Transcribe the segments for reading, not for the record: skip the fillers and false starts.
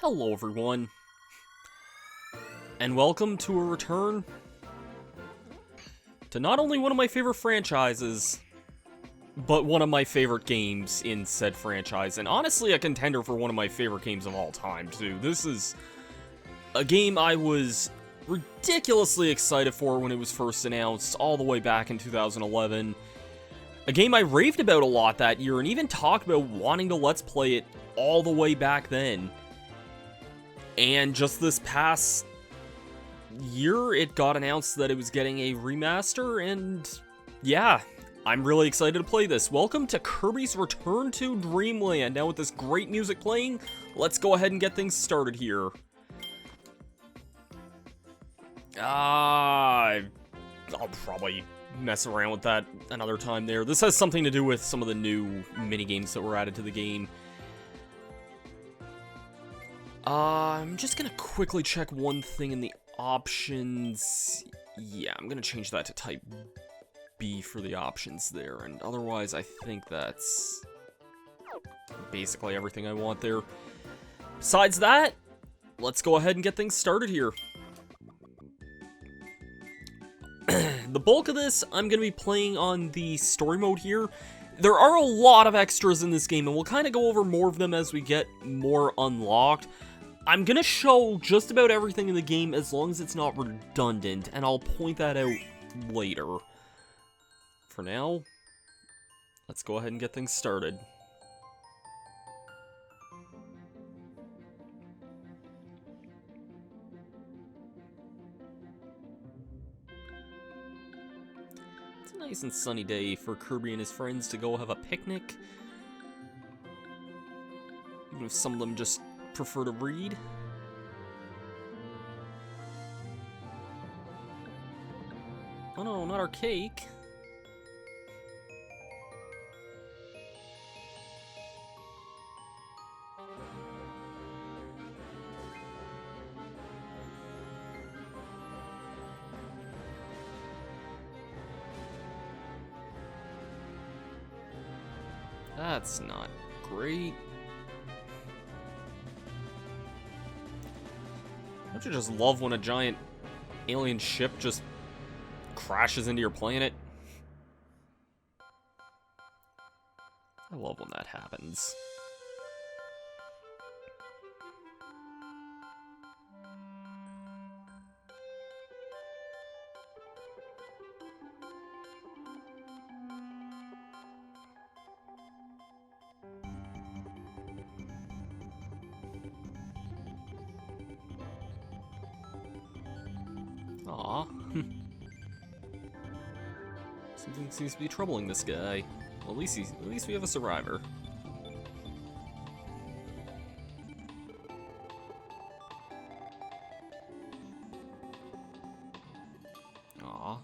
Hello everyone, and welcome to a return to not only one of my favorite franchises, but one of my favorite games in said franchise, and honestly a contender for one of my favorite games of all time too. This is a game I was ridiculously excited for when it was first announced, all the way back in 2011. A game I raved about a lot that year, and even talked about wanting to Let's Play it all the way back then. And just this past year, it got announced that it was getting a remaster, and yeah, I'm really excited to play this. Welcome to Kirby's Return to Dreamland. Now with this great music playing, let's go ahead and get things started here. I'll probably mess around with that another time there. This has something to do with some of the new minigames that were added to the game. I'm just gonna quickly check one thing in the options. Yeah, I'm gonna change that to type B for the options there, and otherwise I think that's basically everything I want there. Besides that, let's go ahead and get things started here. The bulk of this, I'm gonna be playing on the story mode here. There are a lot of extras in this game, and we'll kind of go over more of them as we get more unlocked. I'm gonna show just about everything in the game as long as it's not redundant, and I'll point that out later. For now, let's go ahead and get things started. It's a nice and sunny day for Kirby and his friends to go have a picnic. Even if some of them just prefer to read. Oh no, not our cake. That's not great. Don't you just love when a giant alien ship just crashes into your planet? I love when that happens. Aw. Something seems to be troubling this guy. Well, at least we have a survivor. Aw.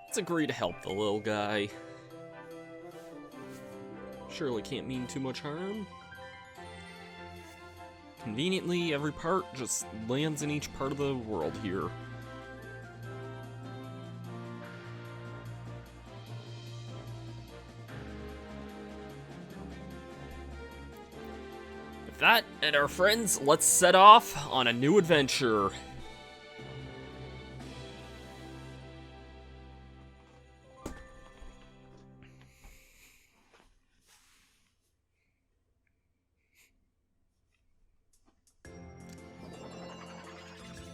Let's agree to help the little guy. Surely can't mean too much harm. Conveniently, every part just lands in each part of the world here. With that and our friends, let's set off on a new adventure.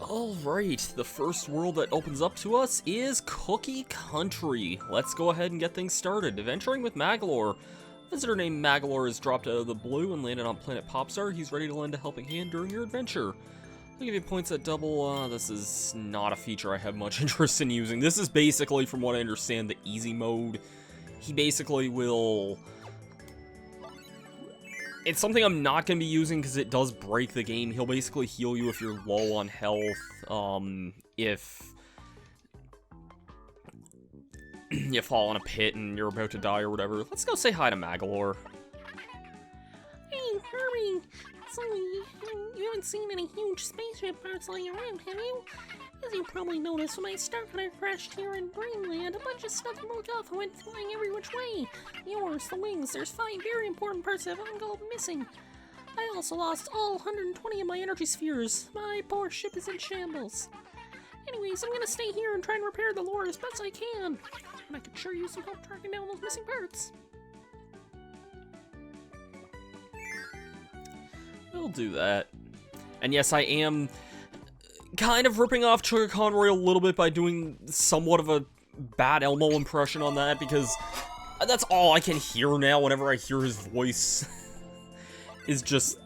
Alright, the first world that opens up to us is Cookie Country. Let's go ahead and get things started. Adventuring with Magalore. A visitor named Magalore is dropped out of the blue and landed on planet Popstar. He's ready to lend a helping hand during your adventure. I'll give you points at double. This is not a feature I have much interest in using. This is basically, from what I understand, the easy mode. He basically will... It's something I'm not going to be using because it does break the game. He'll basically heal you if you're low on health, if you fall in a pit and you're about to die or whatever. Let's go say hi to Magalore. Hey, Kirby, So, you haven't seen any huge spaceship parts lying around, have you? As you probably noticed, when my starfighter crashed here in Dreamland, a bunch of stuff broke off and went flying every which way. Yours, the wings, there's 5 very important parts that have gone missing. I also lost all 120 of my energy spheres. My poor ship is in shambles. Anyways, I'm gonna stay here and try and repair the lore as best I can. And I could sure use some help tracking down those missing parts. We'll do that. And yes, I am kind of ripping off Sugar Conroy a little bit by doing somewhat of a bad Elmo impression on that, because that's all I can hear now whenever I hear his voice, is just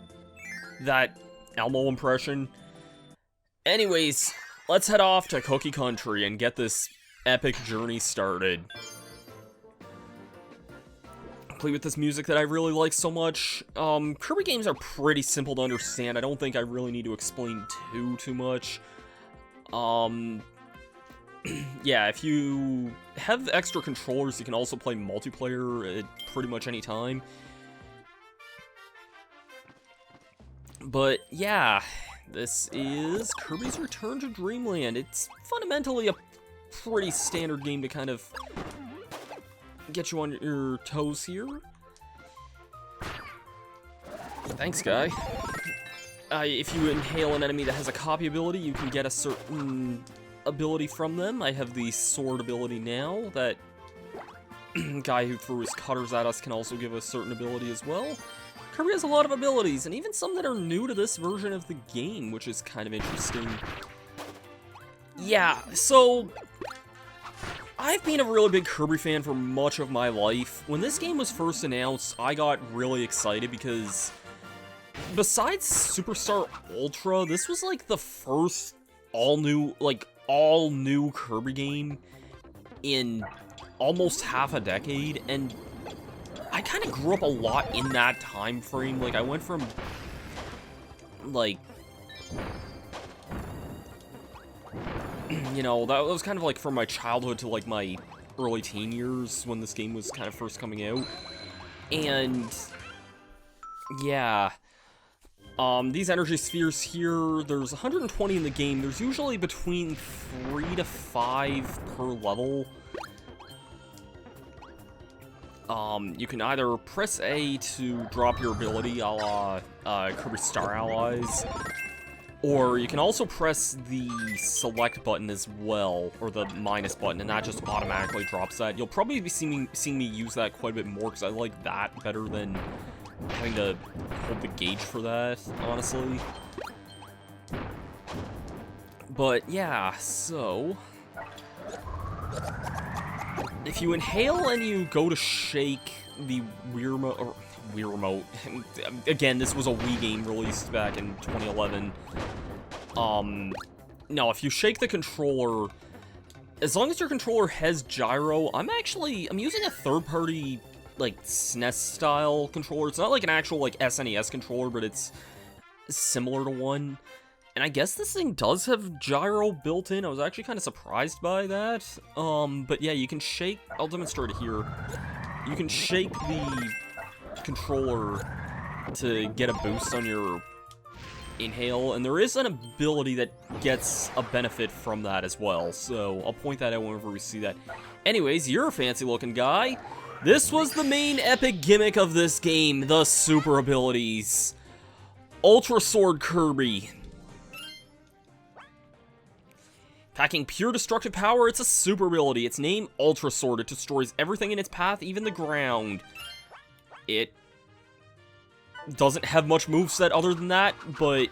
that Elmo impression. Anyways, let's head off to Cookie Country and get this epic journey started. Complete with this music that I really like so much. Kirby games are pretty simple to understand. I don't think I really need to explain too much. Yeah, if you have extra controllers, you can also play multiplayer at pretty much any time. But yeah, this is Kirby's Return to Dreamland. It's fundamentally a pretty standard game to kind of get you on your toes here. Thanks, guy. If you inhale an enemy that has a copy ability, you can get a certain ability from them. I have the sword ability now. That guy who threw his cutters at us can also give a certain ability as well. Kirby has a lot of abilities, and even some that are new to this version of the game, which is kind of interesting. Yeah, so I've been a really big Kirby fan for much of my life. When this game was first announced, I got really excited because besides Superstar Ultra, this was like the first all-new Kirby game in almost half a decade, and I kind of grew up a lot in that time frame. Like, I went from, like, you know, that was kind of like from my childhood to like my early teen years when this game was kind of first coming out. And yeah, these energy spheres here, there's 120 in the game. There's usually between 3 to 5 per level. You can either press A to drop your ability, a la Kirby Star Allies, or you can also press the select button as well, or the minus button, and that just automatically drops that. You'll probably be seeing me use that quite a bit more, because I like that better than having to hold the gauge for that, honestly. But yeah, so if you inhale and you go to shake the Wii Remote, again, this was a Wii game released back in 2011. No, if you shake the controller, as long as your controller has gyro, I'm using a third-party, like, SNES-style controller. It's not like an actual, like, SNES controller, but it's similar to one. And I guess this thing does have gyro built in. I was actually kind of surprised by that. But yeah, you can shake, I'll demonstrate it here. You can shake the controller to get a boost on your inhale, and there is an ability that gets a benefit from that as well, so I'll point that out whenever we see that. Anyways, you're a fancy looking guy. This was the main epic gimmick of this game, the super abilities. Ultra Sword Kirby. Packing pure destructive power, it's a super ability. Its name, Ultra Sword. It destroys everything in its path, even the ground. It doesn't have much moveset other than that, but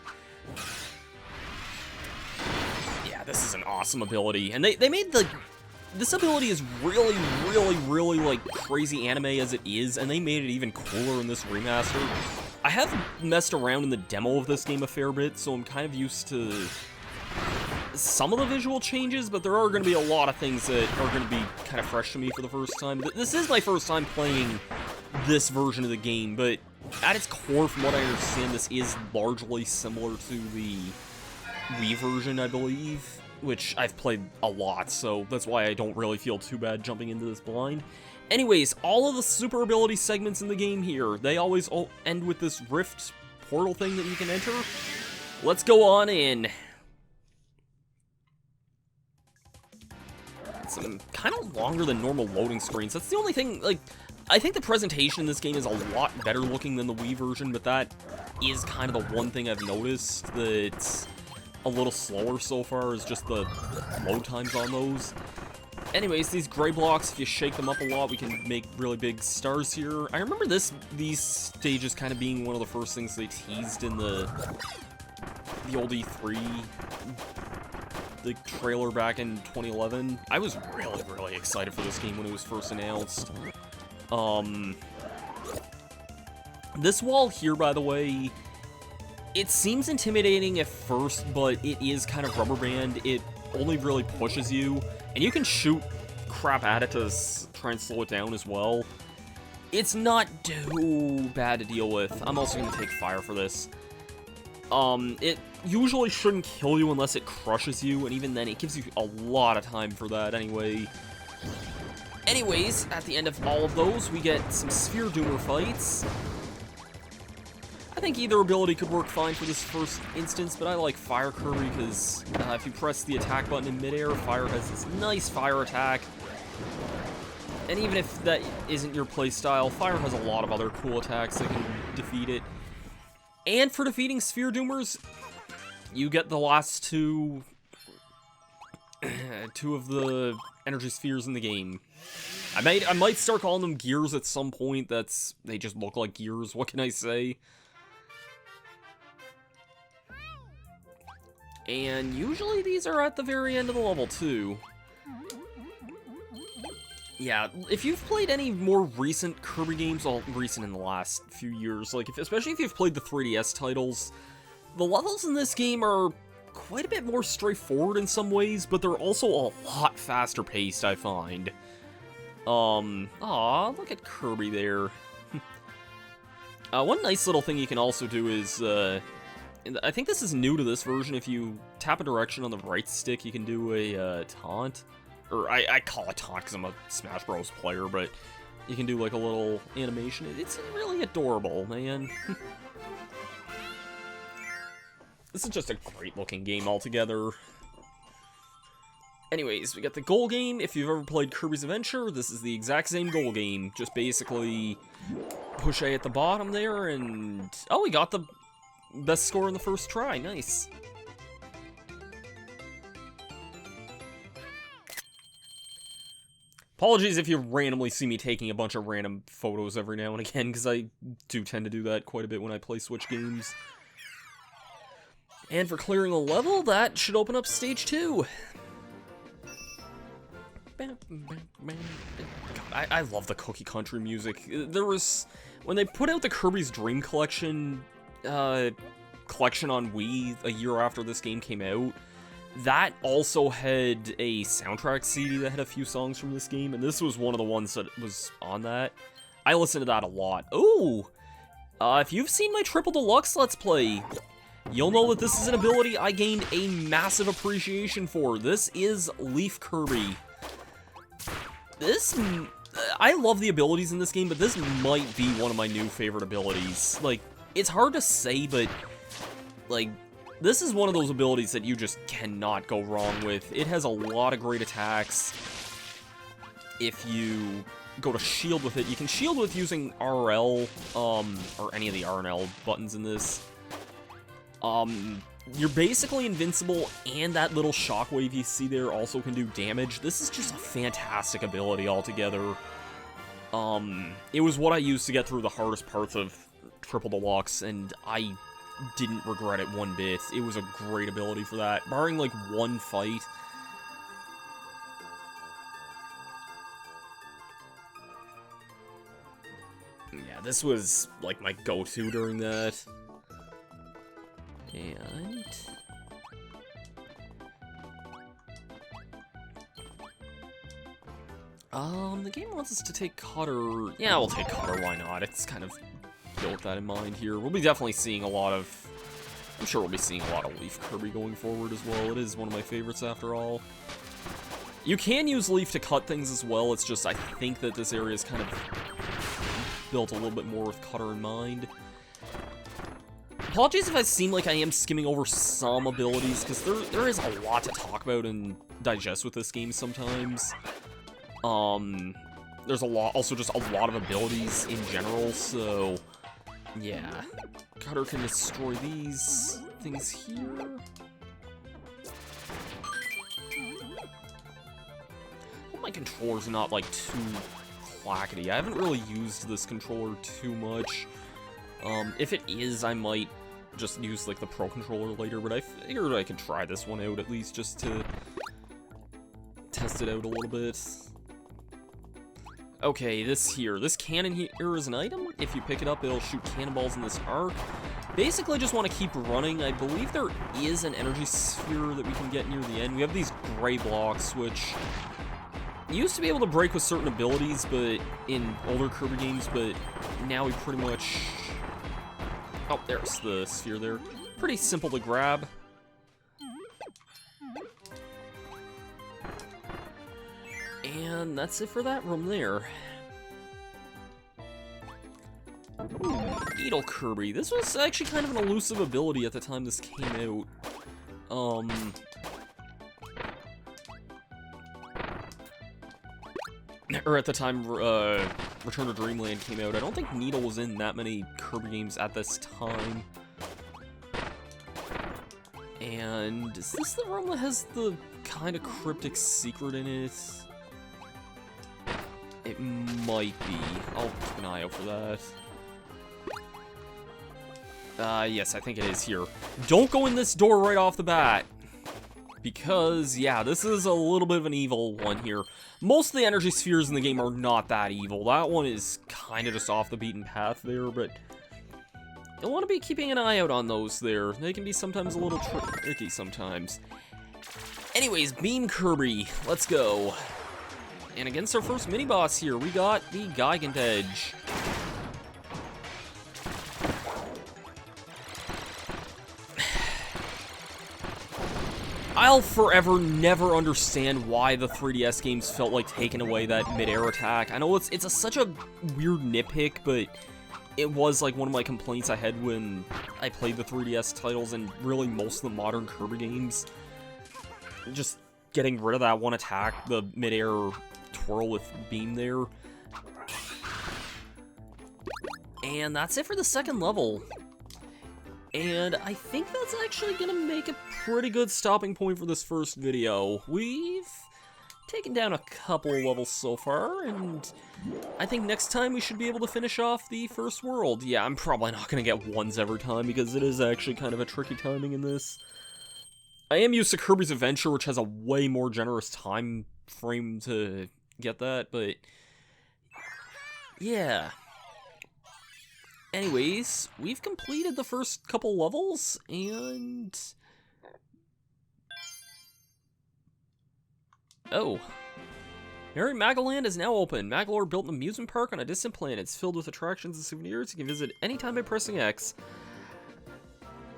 yeah, this is an awesome ability. And they made this ability is really like crazy anime as it is, and they made it even cooler in this remaster. I have messed around in the demo of this game a fair bit, so I'm kind of used to some of the visual changes, but there are going to be a lot of things that are going to be kind of fresh to me for the first time. This is my first time playing this version of the game, but at its core, from what I understand, this is largely similar to the Wii version, I believe, which I've played a lot, so that's why I don't really feel too bad jumping into this blind. Anyways, all of the super ability segments in the game here, they always end with this rift portal thing that you can enter. Let's go on in. Some kind of longer than normal loading screens. That's the only thing, like, I think the presentation in this game is a lot better looking than the Wii version, but that is kind of the one thing I've noticed that's a little slower so far, is just the load times on those. Anyways, these gray blocks, if you shake them up a lot, we can make really big stars here. I remember these stages kind of being one of the first things they teased in the old E3, the trailer back in 2011. I was really, really excited for this game when it was first announced. This wall here, by the way, it seems intimidating at first, but it is kind of rubber band. It only really pushes you, and you can shoot crap at it to try and slow it down as well. It's not too bad to deal with. I'm also going to take fire for this. It usually shouldn't kill you unless it crushes you, and even then, it gives you a lot of time for that anyway. Anyways, at the end of all of those, we get some Sphere Doomer fights. I think either ability could work fine for this first instance, but I like Fire Kirby because if you press the attack button in midair, Fire has this nice fire attack. And even if that isn't your playstyle, Fire has a lot of other cool attacks that can defeat it. And for defeating Sphere Doomers, you get the last two of the energy spheres in the game. I might start calling them gears at some point. They just look like gears. What can I say? And usually these are at the very end of the level too. Yeah, if you've played any more recent Kirby games, well, recent in the last few years, like especially if you've played the 3DS titles, the levels in this game are quite a bit more straightforward in some ways, but they're also a lot faster paced, I find. Aw, look at Kirby there. One nice little thing you can also do is, I think this is new to this version, if you tap a direction on the right stick, you can do a, taunt. Or, I call it taunt because I'm a Smash Bros. Player, but you can do, like, a little animation. It's really adorable, man. This is just a great-looking game altogether. Anyways, we got the goal game. If you've ever played Kirby's Adventure, this is the exact same goal game. Just basically push A at the bottom there, and... oh, we got the best score in the first try. Nice. Apologies if you randomly see me taking a bunch of random photos every now and again, because I do tend to do that quite a bit when I play Switch games. And for clearing a level, that should open up stage 2. God, I love the Cookie Country music. There was... when they put out the Kirby's Dream Collection, collection on Wii a year after this game came out, that also had a soundtrack CD that had a few songs from this game, and this was one of the ones that was on that. I listened to that a lot. Ooh! If you've seen my Triple Deluxe Let's Play, you'll know that this is an ability I gained a massive appreciation for. This is Leaf Kirby. I love the abilities in this game, but this might be one of my new favorite abilities. Like, it's hard to say, but, like, this is one of those abilities that you just cannot go wrong with. It has a lot of great attacks. If you go to shield with it, you can shield with using RL, or any of the RL buttons in this. You're basically invincible, and that little shockwave you see there also can do damage. This is just a fantastic ability altogether. It was what I used to get through the hardest parts of Triple Deluxe, and I didn't regret it one bit. It was a great ability for that, barring like one fight. Yeah, this was like my go-to during that. And... the game wants us to take Cutter. Yeah, we'll take Cutter, why not? It's kind of built that in mind here. We'll be definitely seeing a lot of... I'm sure we'll be seeing a lot of Leaf Kirby going forward as well. It is one of my favorites after all. You can use Leaf to cut things as well, it's just I think that this area is kind of built a little bit more with Cutter in mind. Apologies if I seem like I am skimming over some abilities, because there is a lot to talk about and digest with this game sometimes. There's also just a lot of abilities in general, so yeah. Cutter can destroy these things here. Hope my controller's not like too clackety. I haven't really used this controller too much. If it is, I might just use like the Pro controller later, but I figured I could try this one out at least just to test it out a little bit. Okay, this cannon here is an item. If you pick it up, it'll shoot cannonballs in this arc. Basically, just want to keep running. I believe there is an energy sphere that we can get near the end. We have these gray blocks, which you used to be able to break with certain abilities, but in older Kirby games, but now we pretty much... Oh, there's the sphere there. Pretty simple to grab. And that's it for that room there. Needle Kirby. This was actually kind of an elusive ability at the time this came out. Or at the time Return to Dreamland came out. I don't think Needle was in that many Kirby games at this time. And is this the room that has the kind of cryptic secret in it? It might be. I'll keep an eye out for that. Yes, I think it is here. Don't go in this door right off the bat. Because, yeah, this is a little bit of an evil one here. Most of the energy spheres in the game are not that evil. That one is kind of just off the beaten path there, but you'll want to be keeping an eye out on those there. They can be sometimes a little tricky sometimes. Anyways, Beam Kirby. Let's go. And against our first mini-boss here, we got the Gigant Edge. I'll forever never understand why the 3DS games felt like taking away that mid-air attack. I know it's such a weird nitpick, but it was like one of my complaints I had when I played the 3DS titles and really most of the modern Kirby games. Just getting rid of that one attack, the mid-air twirl with beam there. And that's it for the second level. And I think that's actually gonna make a pretty good stopping point for this first video. We've taken down a couple levels so far, and I think next time we should be able to finish off the first world. Yeah, I'm probably not gonna get ones every time, because it is actually kind of a tricky timing in this. I am used to Kirby's Adventure, which has a way more generous time frame to get that, but yeah. Anyways, we've completed the first couple levels, and... Oh. Merry Magoland is now open. Magalore built an amusement park on a distant planet. It's filled with attractions and souvenirs. You can visit anytime by pressing X.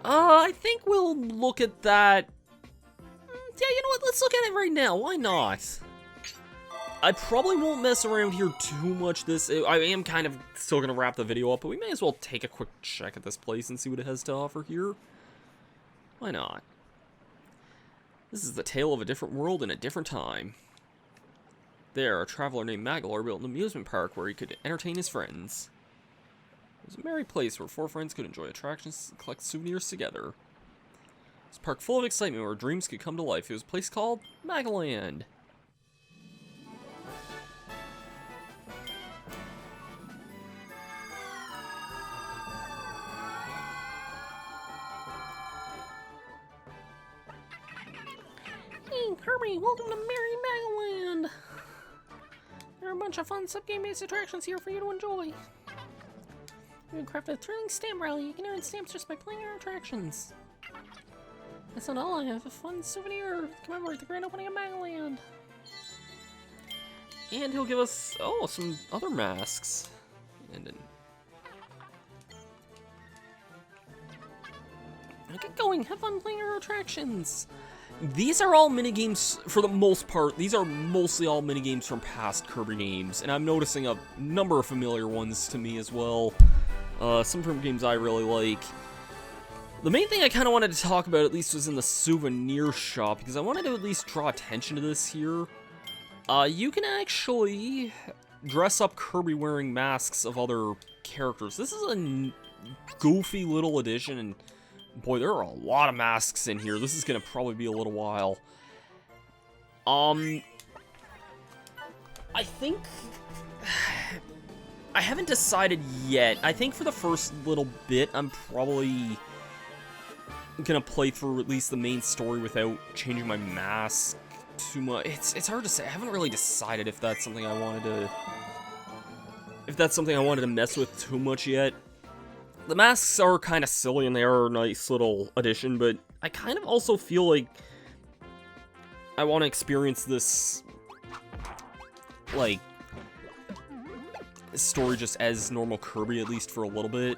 I think we'll look at that... Yeah, you know what? Let's look at it right now. Why not? I probably won't mess around here too much I am kind of still going to wrap the video up, but we may as well take a quick check at this place and see what it has to offer here. Why not? This is the tale of a different world in a different time. There, a traveler named Magalore built an amusement park where he could entertain his friends. It was a merry place where four friends could enjoy attractions and collect souvenirs together. It was a park full of excitement where dreams could come to life. It was a place called Magoland. Hey, Kirby, welcome to Merry Magoland! There are a bunch of fun sub-game-based attractions here for you to enjoy. You can craft a thrilling stamp rally. You can earn stamps just by playing our attractions. That's not all. I have a fun souvenir to commemorate the grand opening of Magoland. And he'll give us, oh, some other masks. And then... Now get going. Have fun playing our attractions. These are all minigames, for the most part, these are mostly all minigames from past Kirby games, and I'm noticing a number of familiar ones to me as well. Some from games I really like. The main thing I kind of wanted to talk about, at least, was in the souvenir shop, because I wanted to at least draw attention to this here. You can actually dress up Kirby wearing masks of other characters. This is a goofy little addition, and boy, there are a lot of masks in here. This is gonna probably be a little while. I think... I haven't decided yet. I think for the first little bit, I'm probably gonna play through at least the main story without changing my mask too much. It's hard to say. I haven't really decided if that's something I wanted to... if that's something I wanted to mess with too much yet. The masks are kind of silly and they are a nice little addition, but I kind of also feel like I want to experience this, like, story just as normal Kirby, at least for a little bit.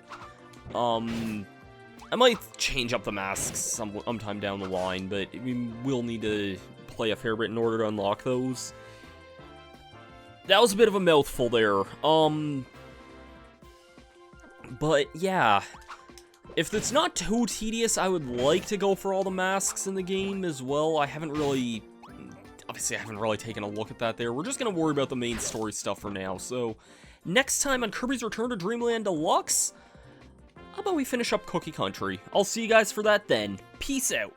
I might change up the masks sometime down the line, but we will need to play a fair bit in order to unlock those. That was a bit of a mouthful there. But yeah, if it's not too tedious, I would like to go for all the masks in the game as well. Obviously I haven't really taken a look at that there. We're just gonna worry about the main story stuff for now. So, next time on Kirby's Return to Dreamland Deluxe, how about we finish up Cookie Country? I'll see you guys for that then. Peace out.